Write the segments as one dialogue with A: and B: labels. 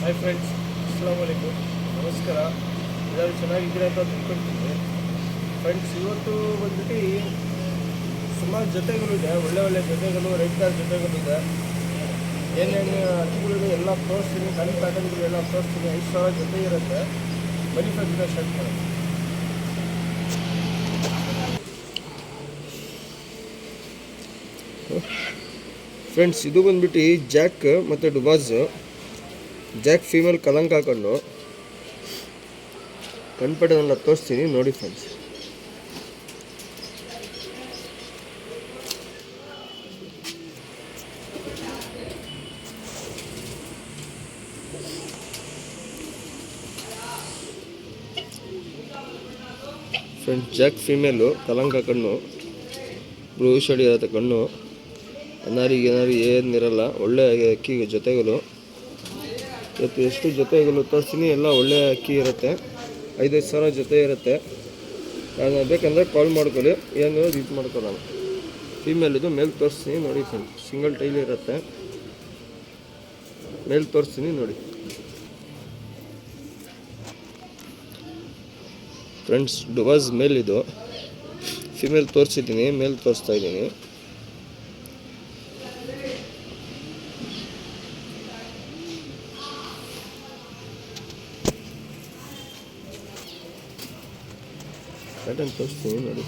A: Hi friends, ಅಸ್ಸಲಾಮು ಅಲೈಕುಮ್. ನಮಸ್ಕಾರ. ಎಲ್ಲರೂ ಚೆನ್ನಾಗಿದ್ದೀರಾ ಅಂತ ತಿಳ್ಕೊಳ್ತೀನಿ. ಫ್ರೆಂಡ್ಸ್, ಇವತ್ತು ಬಂದ್ಬಿಟ್ಟು ಸುಮಾರು ಜೊತೆಗಳಿದೆ, ಒಳ್ಳೆ ಜೊತೆಗಳು, ರೆಡ್ ಕಾರ್ ಜೊತೆಗಳಿದೆ. ಏನೇನು ಹಕ್ಕಿಗಳಿದೆ ಎಲ್ಲ ತೋರಿಸ್ತೀನಿ. ಕಣ್ಣು ಪ್ಯಾಟರ್ನ್ಗಳು ಎಲ್ಲ ತೋರಿಸ್ತೀನಿ. 5,000 ಜೊತೆ ಇರುತ್ತೆ. ಬನ್ನಿ ಫ್ರೆಂಡ್ಸ್, ಸ್ಟಾರ್ಟ್ ಮಾಡೋದು. ಫ್ರೆಂಡ್ಸ್, ಇದು ಬಂದ್ಬಿಟ್ಟು ಜಾಕ್ ಮತ್ತು ಡುಬಾಸ್. ಜಾಕ್ ಫೀಮೇಲ್ ಕಲಂಕ ಹಾಕೊಂಡು ಕಣ್ಪಡೆಲ್ಲ ತೋರಿಸ್ತೀನಿ, ನೋಡಿ ಫ್ರೆಂಡ್ಸ್. ಫ್ರೆಂಡ್ಸ್, ಜಾಕ್ ಫೀಮೇಲು ಕಲಂಕ ಕಣ್ಣು, ಬ್ಲೂ ಶೇಡ್ ಇರುತ್ತೆ ಕಣ್ಣು. ಅನಾರಿಗೆ ಏನಿರಲ್ಲ. ಒಳ್ಳೆ ಅಕ್ಕಿ ಜೊತೆಗಳು ಇವತ್ತು ಎಷ್ಟು ಜೊತೆಗಳು ತೋರಿಸ್ತೀನಿ. ಎಲ್ಲ ಒಳ್ಳೆ ಅಕ್ಕಿ ಇರುತ್ತೆ. 5,000 ಸಾವಿರ ಜೊತೆ ಇರುತ್ತೆ. ನಾನು ಬೇಕಂದರೆ ಕಾಲ್ ಮಾಡ್ಕೊಳ್ಳಿ, ಏನು ಇದು ಮಾಡ್ಕೊಳ್ಳೋಣ. ಫೀಮೇಲ್ ಇದು ಮೇಲ್ ತೋರಿಸ್ತೀನಿ, ನೋಡಿ ಫ್ರೆಂಡ್. ಸಿಂಗಲ್ ಟೈಲ್ ಇರುತ್ತೆ. ಮೇಲ್ ತೋರಿಸ್ತೀನಿ, ನೋಡಿ ಫ್ರೆಂಡ್ಸ್. ಡುಬಾಸ್ ಮೇಲ್ ಇದು. ಫಿಮೇಲ್ ತೋರಿಸಿದ್ದೀನಿ, ಮೇಲ್ ತೋರಿಸ್ತಾ ಇದ್ದೀನಿ. ಪ್ಯಾಟರ್ನ್ ತೋರಿಸ್ತೀನಿ, ನೋಡಿ.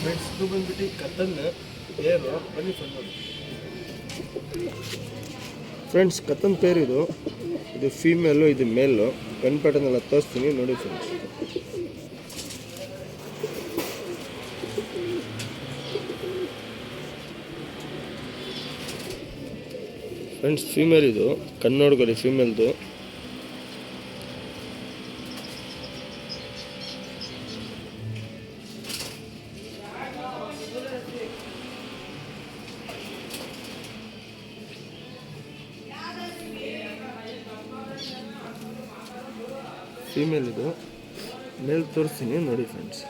A: ಫ್ರೆಂಡ್ಸ್, ಇದು ಬಂದ್ಬಿಟ್ಟು ಕತ್ತನ್ ಪೇರು. ಬನ್ನಿ ಫ್ರೆಂಡ್ಸ್, ಕತ್ತನ್ ಪೇರ್ ಇದು. ಇದು ಫೀಮೇಲು, ಇದು ಮೇಲು. ಕಣ್ ಪ್ಯಾಟರ್ನ್ ಎಲ್ಲ ತೋರಿಸ್ತೀನಿ, ನೋಡಿ ಫ್ರೆಂಡ್ಸ್. ಫ್ರೆಂಡ್ಸ್, ಫೀಮೇಲ್ ಇದು. ಕಣ್ಣು ನೋಡ್ಕೊಳ್ಳಿ ಫೀಮೇಲ್ದು. ಫೀಮೇಲ್ ಇದು. ಮೇಲ್ ತೋರಿಸ್ತೀನಿ, ನೋಡಿ ಫ್ರೆಂಡ್ಸ್.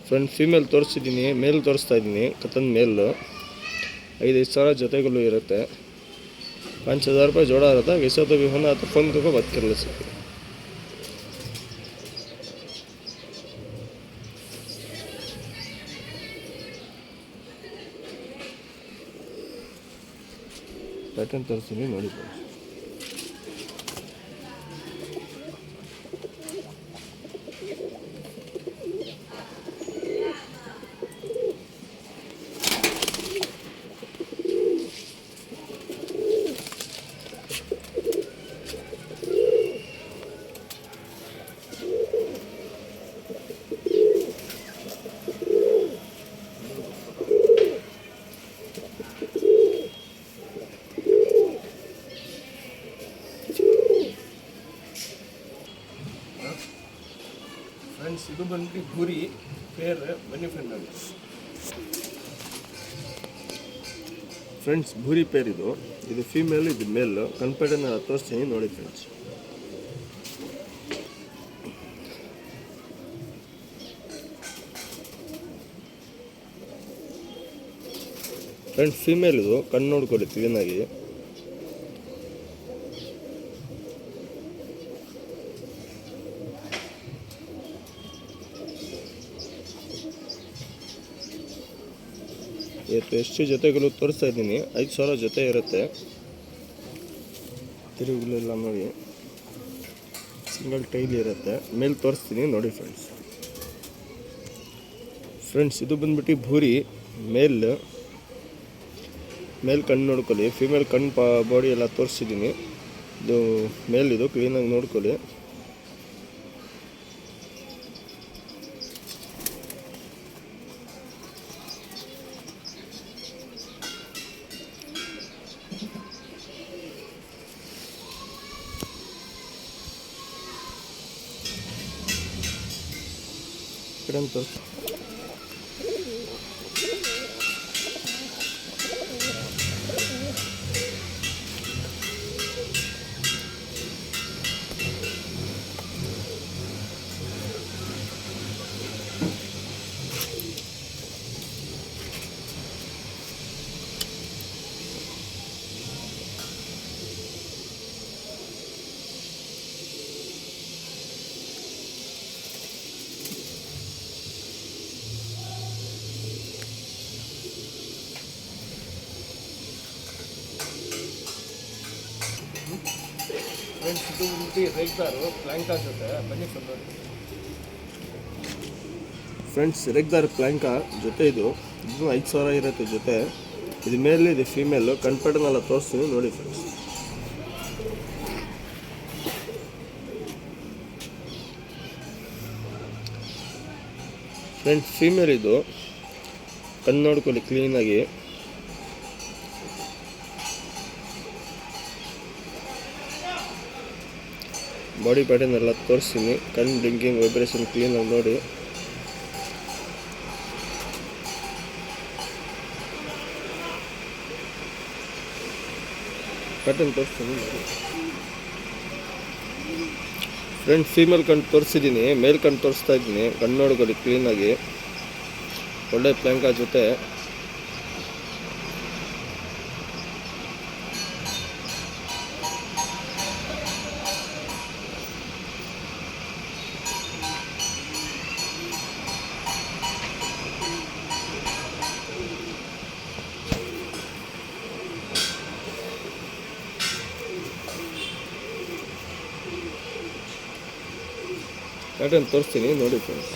A: ಫ್ರೆಂಡ್, ಫೀಮೇಲ್ ತೋರಿಸಿದ್ದೀನಿ, ಮೇಲ್ ತೋರಿಸ್ತಾ ಇದ್ದೀನಿ. ಕತ್ತನ್ ಮೇಲು. 5,000 ಸಾವಿರ ಜೊತೆಗಳು ಇರುತ್ತೆ. 5,000 रुपये जोड़ा रहता है. वैसे तो भी होना तो फ़ोन करके बात कर ले सकते. पैटर्न तोरिस्ತೀನಿ, ನೋಡಿ ಫ್ರೆಂಡ್ಸ್. ಫ್ರೆಂಡ್ಸ್, ಇದು ಬಂದ್ಬಿಟ್ಟು ಗುರಿ ಪೇರ್. ಬನ್ನಿ ಫ್ರೆಂಡ್, ನೋಡಿ ಫ್ರೆಂಡ್ಸ್. ಭೂರಿ ಪೇರ್ ಇದು. ಇದು ಫೀಮೇಲ್, ಇದು ಮೇಲ್. ಕನ್ಪೇಟನ್ನ ತೋರಿಸ್ತೀನಿ, ನೋಡಿ ಫ್ರೆಂಡ್ಸ್. ಫ್ರೆಂಡ್ಸ್, ಫೀಮೇಲ್ ಇದು. ಕಣ್ಣು ನೋಡ್ಕೊಳ್ಳಿ ಕ್ಲೀನಾಗಿ. ಇವತ್ತು ಎಷ್ಟು ಜೊತೆಗಳು ತೋರಿಸ್ತಾ ಇದ್ದೀನಿ. 5,000 ಜೊತೆ ಇರುತ್ತೆ. ತಿರುಗಳೆಲ್ಲ ನೋಡಿ, ಸಿಂಗಲ್ ಟೈಲ್ ಇರುತ್ತೆ. ಮೇಲ್ ತೋರಿಸ್ತೀನಿ, ನೋಡಿ ಫ್ರೆಂಡ್ಸ್. ಫ್ರೆಂಡ್ಸ್, ಇದು ಬಂದ್ಬಿಟ್ಟು ಭೂರಿ ಮೇಲ್. ಮೇಲ್ ಕಣ್ಣು ನೋಡ್ಕೊಳ್ಳಿ. ಫೀಮೇಲ್ ಕಣ್ಣು ಬಾಡಿ ಎಲ್ಲ ತೋರಿಸಿದ್ದೀನಿ. ಇದು ಮೇಲ್ ಇದು. ಕ್ಲೀನಾಗಿ ನೋಡ್ಕೊಳ್ಳಿ. ಕಡೆ ಅಂತ ತೋರಿಸಿ. ಫ್ರೆಂಡ್ಸ್, ಇದು ಉಂಟಿ ರೇಗ್ದಾರು ಪ್ಲ್ಯಾಂಕಾ ಜೊತೆ ಬನ್ನಿ ನೋಡಿ. ಫ್ರೆಂಡ್ಸ್, ರೇಗ್ದಾರ್ ಪ್ಲ್ಯಾಂಕಾ ಜೊತೆ ಇದು 5,000 ಇರುತ್ತೆ ಜೊತೆ. ಇದು ಮೇಲೆ ಇದು ಫೀಮೇಲು. ಕಣ್ಪೆಟ್ಟನೆಲ್ಲ ತೋರಿಸ್ತೀನಿ ನೋಡಿ ಫ್ರೆಂಡ್ಸ್. ಫ್ರೆಂಡ್ಸ್, ಫೀಮೇಲ್ ಇದು. ಕಣ್ಣು ನೋಡ್ಕೊಳ್ಳಿ ಕ್ಲೀನಾಗಿ. ಬಾಡಿ ಪ್ಯಾಟರ್ನ್ ಎಲ್ಲ ತೋರಿಸ್ತೀನಿ. ಕಣ್ಣು ಬ್ಲಿಂಕಿಂಗ್ ವೈಬ್ರೇಷನ್ ಕ್ಲೀನಾಗಿ ನೋಡಿ. ಪ್ಯಾಟರ್ನ್ ತೋರಿಸ್ತೀನಿ ನೋಡಿ. ಫ್ರೆಂಡ್ಸ್, ಫೀಮೇಲ್ ಕಣ್ಣು ತೋರಿಸಿದ್ದೀನಿ, ಮೇಲ್ ಕಣ್ಣು ತೋರಿಸ್ತಾ ಇದ್ದೀನಿ. ಕಣ್ಣು ನೋಡ್ಕೊಳ್ಳಿ ಕ್ಲೀನಾಗಿ. ಒಳ್ಳೆ ಪ್ಲ್ಯಾಂಕಾ ಜೊತೆ. ಪ್ಯಾಟರ್ನ್ ತೋರಿಸ್ತೀನಿ ನೋಡಿ ಫ್ರೆಂಡ್ಸ್.